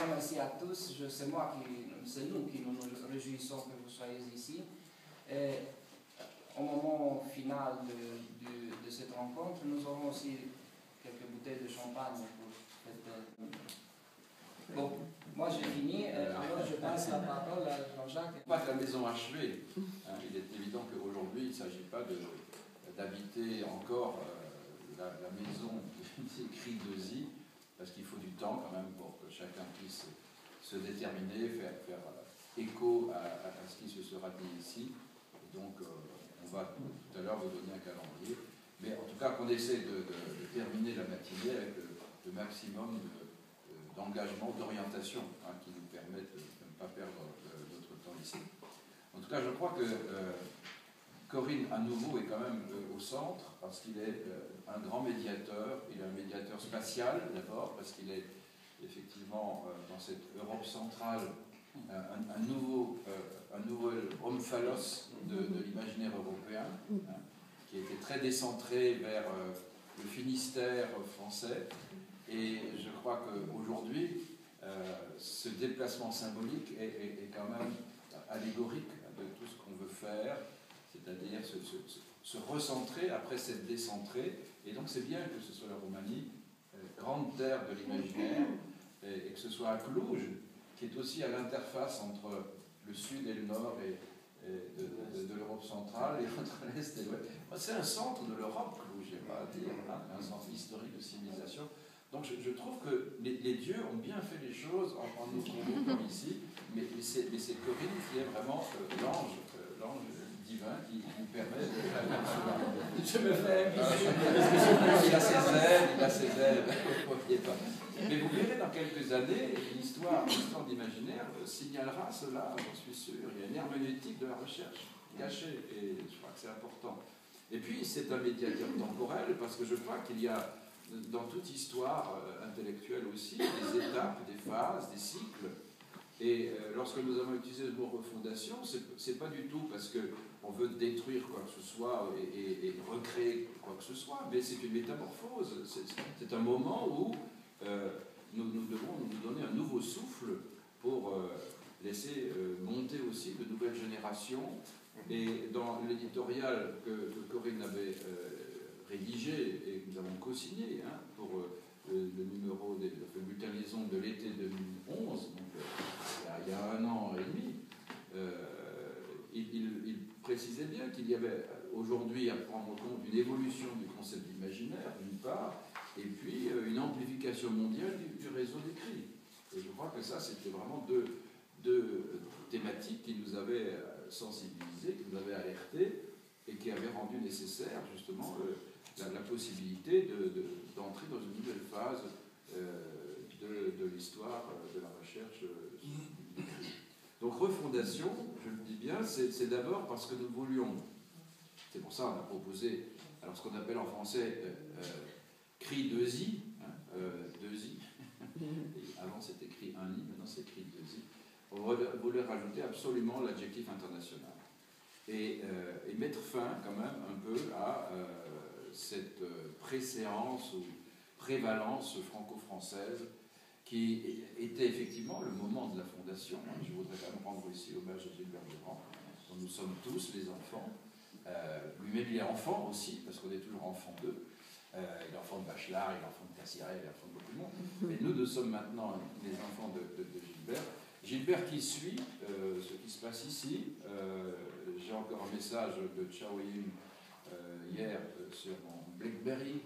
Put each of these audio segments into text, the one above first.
merci à tous. C'est nous qui nous réjouissons que vous soyez ici. Et au moment final de cette rencontre, nous aurons aussi quelques bouteilles de champagne pour cette... Bon, moi j'ai fini, alors je passe la parole à Jean-Jacques. Pas de la maison achevée. Il est évident qu'aujourd'hui, il ne s'agit pas d'habiter encore la maison des cris de Zi, parce qu'il faut du temps quand même pour que chacun puisse se déterminer, faire écho à ce qui se sera dit ici. Et donc, on va tout à l'heure vous donner un calendrier. Mais en tout cas, qu'on essaie de terminer la matinée avec le maximum d'engagement, d'orientation, qui nous permettent de ne pas perdre notre temps ici. En tout cas, je crois que Corinne, à nouveau, est quand même au centre, parce qu'il est un grand médiateur. Il est un médiateur spatial, d'abord, parce qu'il est effectivement dans cette Europe centrale un nouvel omphalos de l'imaginaire européen, qui était très décentré vers le Finistère français. Et je crois qu'aujourd'hui, ce déplacement symbolique est quand même allégorique de tout ce qu'on veut faire, c'est-à-dire se recentrer après s'être décentré. Et donc c'est bien que ce soit la Roumanie, grande terre de l'imaginaire, et que ce soit à Cluj, qui est aussi à l'interface entre le sud et le nord de l'Europe centrale et entre l'est et l'ouest. C'est un centre de l'Europe, Cluj, il n'y a pas à dire, un centre historique de civilisation. Donc je trouve que les dieux ont bien fait les choses en nous convoquant ici, mais c'est Corinne qui est vraiment l'ange divin qui nous permet de... Je me fais il a ses ailes, vous ne voyez pas. Mais vous verrez dans quelques années, l'histoire d'imaginaire signalera cela, j'en suis sûr. Il y a une herméneutique de la recherche cachée, et je crois que c'est important. Et puis c'est un médiateur temporel, parce que je crois qu'il y a dans toute histoire intellectuelle aussi des étapes, des phases, des cycles. Et lorsque nous avons utilisé le mot refondation, c'est pas du tout parce qu'on veut détruire quoi que ce soit et recréer quoi que ce soit, mais c'est une métamorphose. C'est un moment où nous devons nous donner un nouveau souffle pour laisser monter aussi de nouvelles générations. Et dans l'éditorial que Corinne avait rédigé et que nous avons co-signé pour le numéro le bulletin liaison de l'été 2011, donc il y a 1 an et demi, il précisait bien qu'il y avait aujourd'hui à prendre en compte une évolution du concept d'imaginaire, d'une part, et puis une amplification mondiale du réseau d'écrits. Et je crois que ça, c'était vraiment deux thématiques qui nous avaient sensibilisés, qui nous avaient alertés, et qui avaient rendu nécessaire justement la possibilité d'entrer dans une nouvelle phase de l'histoire de la recherche d'écrit. Donc refondation, je le dis bien, c'est d'abord parce que nous voulions, c'est pour ça qu'on a proposé, alors ce qu'on appelle en français cri de Zi, deux I, avant c'était cri un I, maintenant c'est cri de Zi, on voulait rajouter absolument l'adjectif international et mettre fin quand même un peu à cette préséance ou prévalence franco-française qui était effectivement le moment de la fondation. Je voudrais quand même rendre ici hommage à Gilbert Durand, dont nous sommes tous les enfants. Lui-même il est enfant aussi, parce qu'on est toujours enfant d'eux. Il est enfant de Bachelard, il est enfant de Cassiret, il est enfant de beaucoup de monde. Mais nous sommes maintenant les enfants de Gilbert. Gilbert qui suit ce qui se passe ici. J'ai encore un message de Chao Yun hier sur mon BlackBerry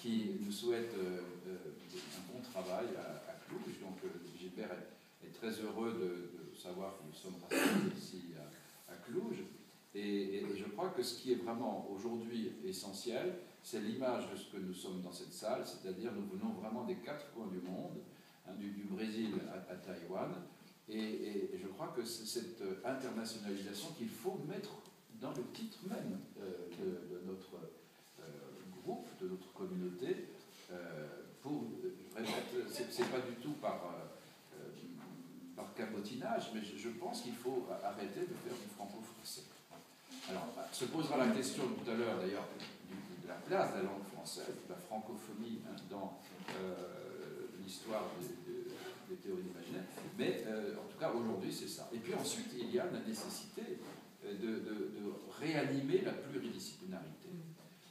qui nous souhaite un bon travail à Cluj. Donc Gilbert est très heureux de savoir que nous sommes rassemblés ici à Cluj. Et je crois que ce qui est vraiment aujourd'hui essentiel, c'est l'image de ce que nous sommes dans cette salle, c'est-à-dire nous venons vraiment des 4 coins du monde, du Brésil à Taïwan, et je crois que c'est cette internationalisation qu'il faut mettre dans le titre même de notre groupe, de notre communauté, je répète, c'est pas du tout par cabotinage, mais je pense qu'il faut arrêter de faire du franco-français. Alors, se posera la question tout à l'heure, d'ailleurs, de la place de la langue française, de la francophonie dans l'histoire des théories imaginaires, mais en tout cas aujourd'hui c'est ça. Et puis ensuite il y a la nécessité de réanimer la pluridisciplinarité.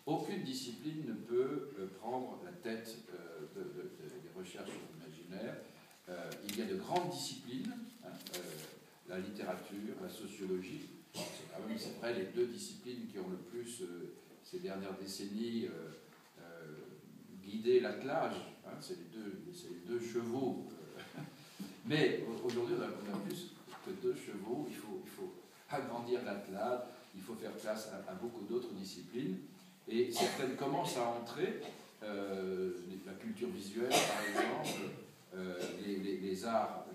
Aucune discipline ne peut prendre la tête des recherches sur l'imaginaire. Il y a de grandes disciplines, hein, la littérature, la sociologie, c'est vrai les deux disciplines qui ont le plus, ces dernières décennies, guidé l'attelage, hein, c'est les deux chevaux. Mais aujourd'hui, on a plus que deux chevaux, il faut agrandir l'attelage, il faut faire place à beaucoup d'autres disciplines, et certaines commencent à entrer, la culture visuelle par exemple, les arts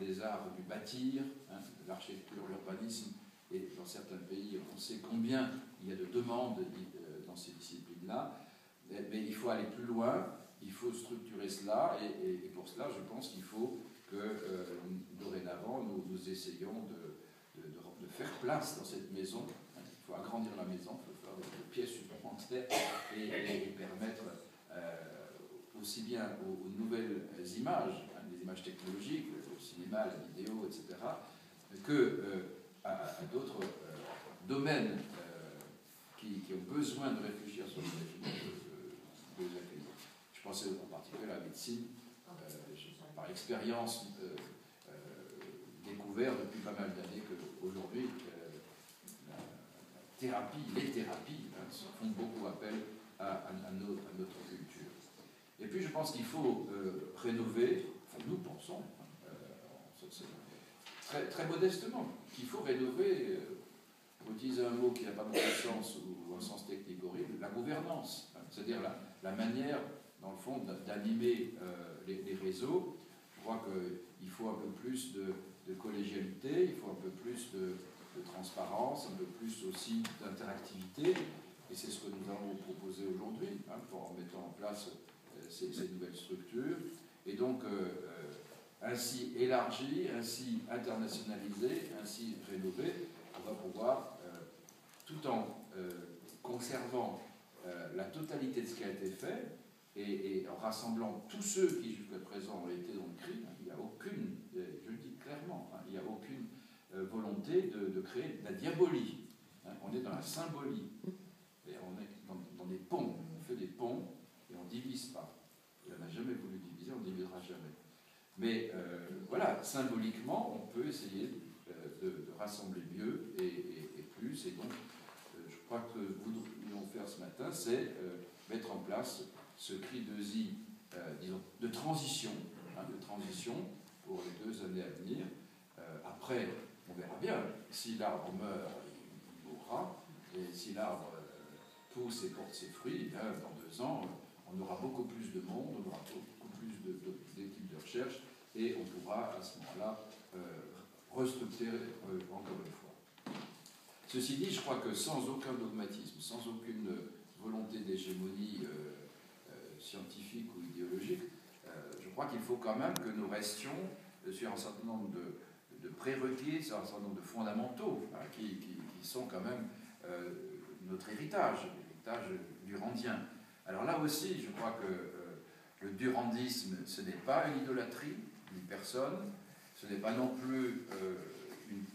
du bâtir, hein, l'architecture, l'urbanisme, et dans certains pays, on sait combien il y a de demandes dans ces disciplines-là, mais il faut aller plus loin, il faut structurer cela, et pour cela, je pense qu'il faut que dorénavant, nous essayons de faire place dans cette maison. Il faut agrandir la maison, il faut faire des pièces supplémentaires et permettre aussi bien aux nouvelles images, hein, les images technologiques, le cinéma, la vidéo, etc., que à d'autres domaines qui ont besoin de réfléchir sur l'imaginaire, de les accueillir. Je pensais en particulier à la médecine, par expérience découvert depuis pas mal d'années qu'aujourd'hui, les thérapies font beaucoup appel à notre culture. Et puis je pense qu'il faut rénover, enfin nous pensons, très, très modestement, qu'il faut rénover, pour utiliser un mot qui n'a pas beaucoup de sens ou un sens technique horrible, la gouvernance, hein, c'est-à-dire la manière, dans le fond, d'animer les réseaux. Je crois qu'il faut un peu plus de collégialité, il faut un peu plus de transparence, un peu plus aussi d'interactivité, et c'est ce que nous allons vous proposer aujourd'hui, hein, en mettant en place ces nouvelles structures, et donc ainsi élargi, ainsi internationalisé, ainsi rénové, on va pouvoir, tout en conservant la totalité de ce qui a été fait, et en rassemblant tous ceux qui jusqu'à présent ont été dans le crime, il n'y a aucune, je le dis clairement, hein, il n'y a aucune volonté de créer de la diabolie. Hein, on est dans la symbolie. Et on est dans des ponts. On fait des ponts et on ne divise pas. Et on n'a jamais voulu diviser, on ne divisera jamais. Mais voilà, symboliquement, on peut essayer de rassembler mieux et plus. Et donc, je crois que nous devrions faire ce matin, c'est mettre en place ce cri de zi, disons, de transition pour les 2 années à venir. Après, on verra bien. Si l'arbre meurt, il mourra. Et si l'arbre pousse et porte ses fruits, eh bien, dans 2 ans, on aura beaucoup plus de monde, on aura beaucoup plus d'équipes de recherche, et on pourra à ce moment-là restructurer encore une fois. Ceci dit, je crois que sans aucun dogmatisme, sans aucune volonté d'hégémonie scientifique ou idéologique, je crois qu'il faut quand même que nous restions sur un certain nombre de prérequis, sur un certain nombre de fondamentaux, hein, qui sont quand même notre héritage, l'héritage durandien. Alors là aussi, je crois que le durandisme, ce n'est pas une idolâtrie d'une personne, ce n'est pas non plus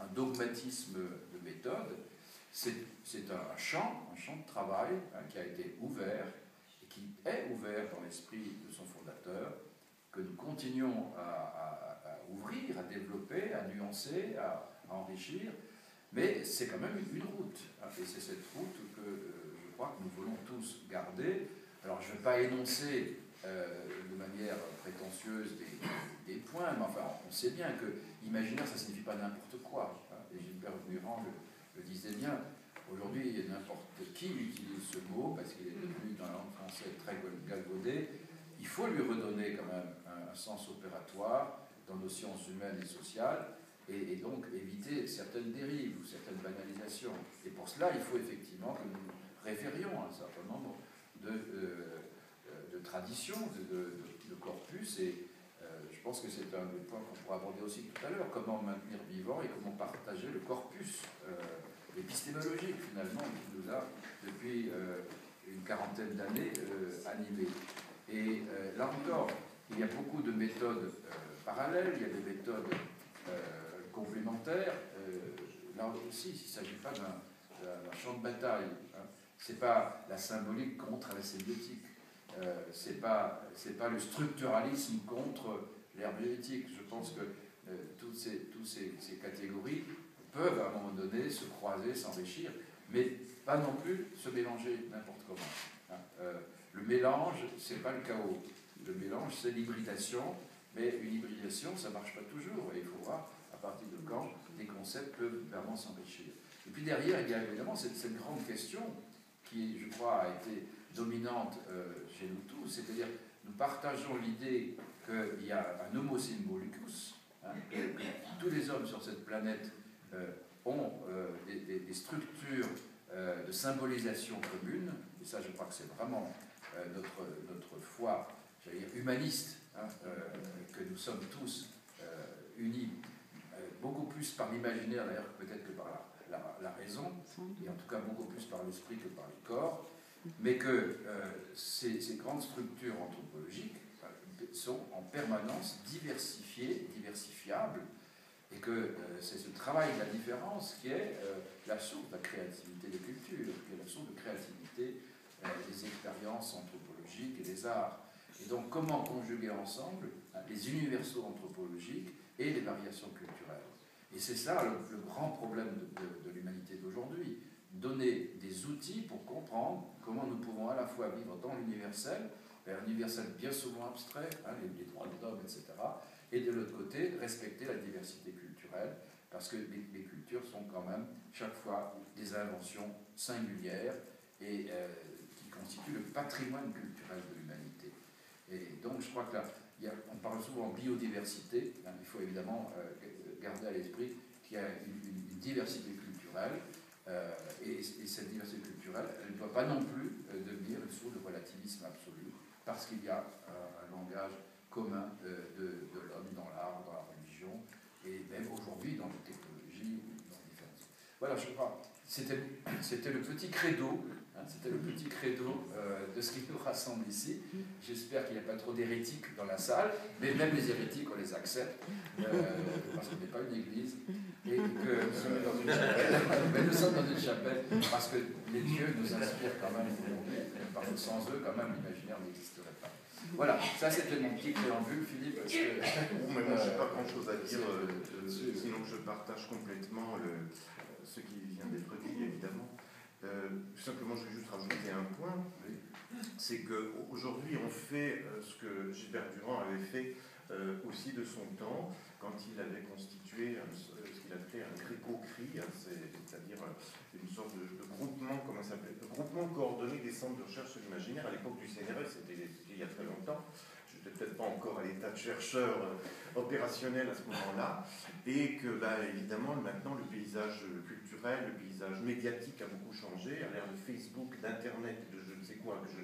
un dogmatisme de méthode, c'est un champ de travail, hein, qui a été ouvert, et qui est ouvert dans l'esprit de son fondateur, que nous continuons à ouvrir, à développer, à nuancer, à enrichir, mais c'est quand même une route, hein, et c'est cette route que je crois que nous voulons tous garder. Alors je ne vais pas énoncer de manière prétentieuse des points, mais enfin on sait bien que imaginaire ça ne signifie pas n'importe quoi, hein, et Gilbert Durand le disait bien. Aujourd'hui, n'importe qui utilise ce mot parce qu'il est devenu dans la langue française très galvaudé. Il faut lui redonner quand même un sens opératoire dans nos sciences humaines et sociales, et donc éviter certaines dérives ou certaines banalisations. Et pour cela, il faut effectivement que nous référions à un certain nombre de traditions, de corpus, et je pense que c'est un des points qu'on pourra aborder aussi tout à l'heure, comment maintenir vivant et comment partager le corpus épistémologique finalement qui nous a depuis une quarantaine d'années animés. Et là encore, il y a beaucoup de méthodes parallèles, il y a des méthodes complémentaires. Là aussi, il ne s'agit pas d'un champ de bataille. Hein. Ce n'est pas la symbolique contre la sémiotique. Ce n'est pas le structuralisme contre l'herméneutique. Je pense que toutes ces catégories peuvent à un moment donné se croiser, s'enrichir, mais pas non plus se mélanger n'importe comment. Hein. Le mélange, ce n'est pas le chaos. Le mélange, c'est l'hybridation, mais une hybridation, ça ne marche pas toujours. Et il faut voir à partir de quand des concepts peuvent vraiment s'enrichir. Et puis derrière, il y a évidemment cette grande question qui, je crois, a été dominante chez nous tous, c'est-à-dire nous partageons l'idée qu'il y a un homo symbolicus, hein, que tous les hommes sur cette planète ont des structures de symbolisation communes, et ça je crois que c'est vraiment notre foi, j'allais dire humaniste, hein, que nous sommes tous unis, beaucoup plus par l'imaginaire d'ailleurs peut-être que par la raison, et en tout cas beaucoup plus par l'esprit que par le corps, mais que ces grandes structures anthropologiques sont en permanence diversifiables, et que c'est ce travail de la différence qui est la source de la créativité des cultures, qui est la source de créativité des expériences anthropologiques et des arts. Et donc comment conjuguer ensemble les universaux anthropologiques et les variations culturelles. Et c'est ça le grand problème de l'humanité d'aujourd'hui, donner des outils pour comprendre comment nous pouvons à la fois vivre dans l'universel, un universel bien souvent abstrait, hein, les droits de l'homme, etc., et de l'autre côté, respecter la diversité culturelle, parce que les cultures sont quand même chaque fois des inventions singulières et qui constituent le patrimoine culturel de l'humanité. Et donc je crois que là, on parle souvent de biodiversité, hein, il faut évidemment garder à l'esprit qu'il y a une diversité culturelle, et cette diversité culturelle, elle ne doit pas non plus devenir une source de relativisme absolu, parce qu'il y a un langage commun de l'homme dans l'art, dans la religion, et même aujourd'hui dans les technologies, dans les différences. Voilà, je crois, c'était le petit credo, hein, de ce qui nous rassemble ici. J'espère qu'il n'y a pas trop d'hérétiques dans la salle, mais même les hérétiques, on les accepte, parce qu'on n'est pas une église, et que nous sommes dans une chapelle, mais nous sommes dans une chapelle parce que les dieux nous inspirent quand même aujourd'hui, parce que sans eux, quand même, l'imaginaire n'existerait pas. Voilà, ça c'était mon petit préambule, Philippe. Parce que, mais moi, je n'ai pas grand-chose à dire, sinon je partage complètement ce qui vient d'être dit, évidemment. Simplement, je vais juste rajouter un point, c'est qu'aujourd'hui, on fait ce que Gilbert Durand avait fait aussi de son temps, quand il avait constitué ce qu'il appelait un gréco-cri, hein, c'est-à-dire une sorte de groupement, comment ça s'appelait, de groupement coordonné des centres de recherche sur l'imaginaire. À l'époque du CNRS, c'était il y a très longtemps. Je n'étais peut-être pas encore à l'état de chercheur opérationnel à ce moment-là, et que, évidemment, maintenant, le paysage culturel, le paysage médiatique a beaucoup changé, à l'ère de Facebook, d'Internet, de je ne sais quoi, que je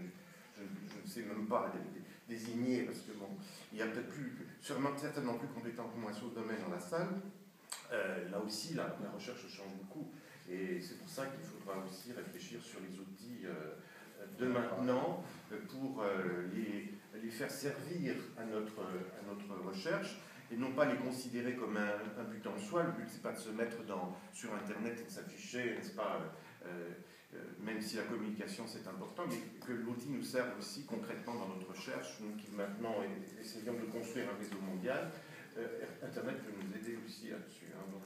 ne sais même pas désigner, parce que bon, il y a peut-être certainement plus compétent que moi sur ce domaine dans la salle. Là aussi, la recherche change beaucoup, et c'est pour ça qu'il faudra aussi réfléchir sur les outils de maintenant pour les faire servir à notre recherche, et non pas les considérer comme un but en soi. Le but, c'est pas de se mettre sur Internet et de s'afficher, n'est-ce pas, même si la communication c'est important, mais que l'outil nous serve aussi concrètement dans notre recherche. Nous qui maintenant essayons de construire un réseau mondial, Internet peut nous aider aussi là-dessus. Hein, donc